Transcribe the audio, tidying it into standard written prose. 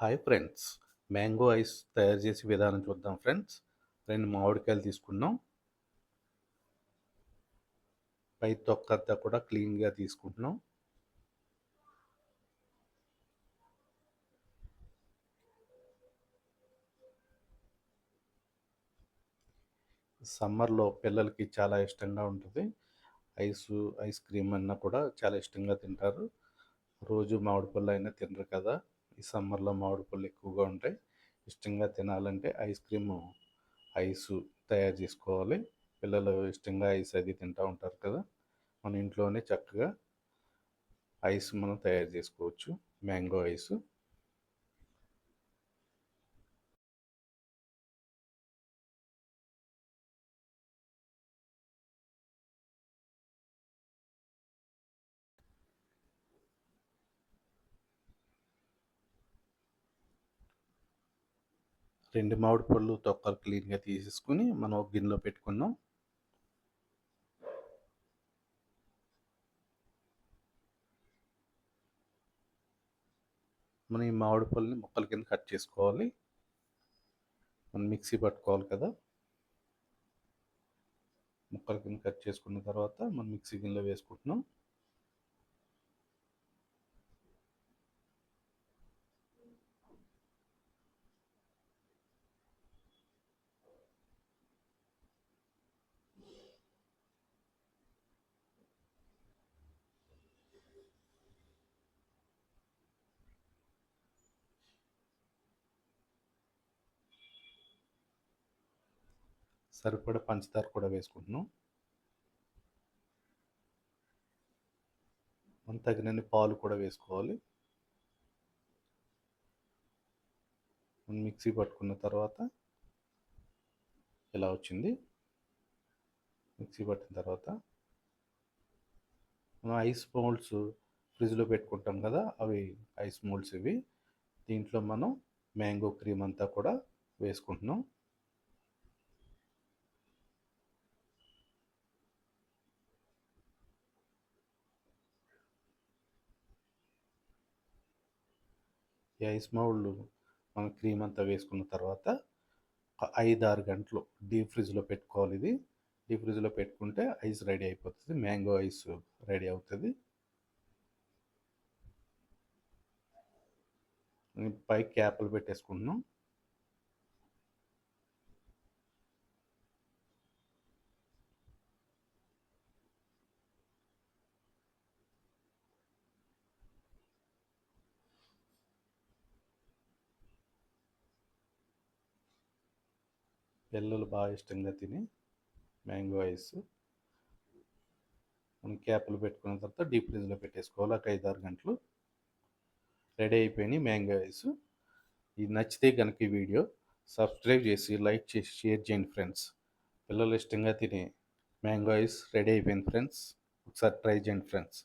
Hi friends, mango ice తయారు చేసే విధానం చూద్దాం ఫ్రెండ్స్. 2 మామిడికాయలు తీసుకున్నాం. పై తొక్కంతా కూడా క్లీన్గా తీసుకుంటున్నాం. సమ్మర్లో పిల్లలకి చాలా ఇష్టంగా ఉంటుంది. ఐస్ క్రీమ్ అన్నా కూడా చాలా ఇష్టంగా తింటారు. రోజు మామిడి పళ్ళు అయినా తినరు కదా. ఈ సమ్మర్లో మామిడి పళ్ళు ఎక్కువగా ఉంటాయి. ఇష్టంగా తినాలంటే ఐస్ క్రీము ఐసు తయారు చేసుకోవాలి. పిల్లలు ఇష్టంగా ఐస్ అది తింటూ ఉంటారు కదా. మన ఇంట్లోనే చక్కగా ఐస్ మనం తయారు చేసుకోవచ్చు. Mango ice. 2 మామిడి పళ్ళు తొక్కలు క్లీన్గా తీసేసుకుని మనం ఒక గిన్నెలో పెట్టుకున్నాం. మనం ఈ మామిడి పళ్ళని ముక్కల కింద కట్ చేసుకోవాలి. మనం మిక్సీ పట్టుకోవాలి కదా. ముక్కల కింద కట్ చేసుకున్న తర్వాత మనం మిక్సీ గిన్నెలో వేసుకుంటున్నాం. సరిపడా పంచదార కూడా వేసుకుంటున్నాం. మనం తగినన్ని పాలు కూడా వేసుకోవాలి. మనం మిక్సీ పట్టుకున్న తర్వాత ఇలా వచ్చింది. మిక్సీ పట్టిన తర్వాత మనం ఐస్ మోల్డ్స్ ఫ్రిడ్జ్లో పెట్టుకుంటాం కదా, అవి ఐస్ మోల్డ్స్ ఇవి. దీంట్లో మనం మ్యాంగో క్రీమ్ అంతా కూడా వేసుకుంటున్నాం. ఈ ఐస్ మౌల్డ్ మనం క్రీమ్ అంతా వేసుకున్న తర్వాత 5-6 గంటలు డీప్ ఫ్రిడ్జ్లో పెట్టుకోవాలి. ఇది డీప్ ఫ్రిడ్జ్లో పెట్టుకుంటే ఐస్ రెడీ అయిపోతుంది. మ్యాంగో ఐస్ రెడీ అవుతుంది. పై క్యాప్లు పెట్టేసుకుంటున్నాం. పిల్లలు బాగా ఇష్టంగా తినే మ్యాంగో ఐస్. మనం క్యాప్లు పెట్టుకున్న తర్వాత డీప్ ఫ్రిడ్జ్లో పెట్టేసుకోవాలి. ఒక 5-6 గంటలు రెడీ అయిపోయినాయి మ్యాంగో ఐస్. ఇది నచ్చితే కనుక ఈ వీడియో సబ్స్క్రైబ్ చేసి లైక్ చేసి షేర్ చేయండి ఫ్రెండ్స్. పిల్లలు ఇష్టంగా తినే మ్యాంగో ఐస్ రెడీ అయిపోయింది ఫ్రెండ్స్. ఒకసారి ట్రై చేయండి ఫ్రెండ్స్.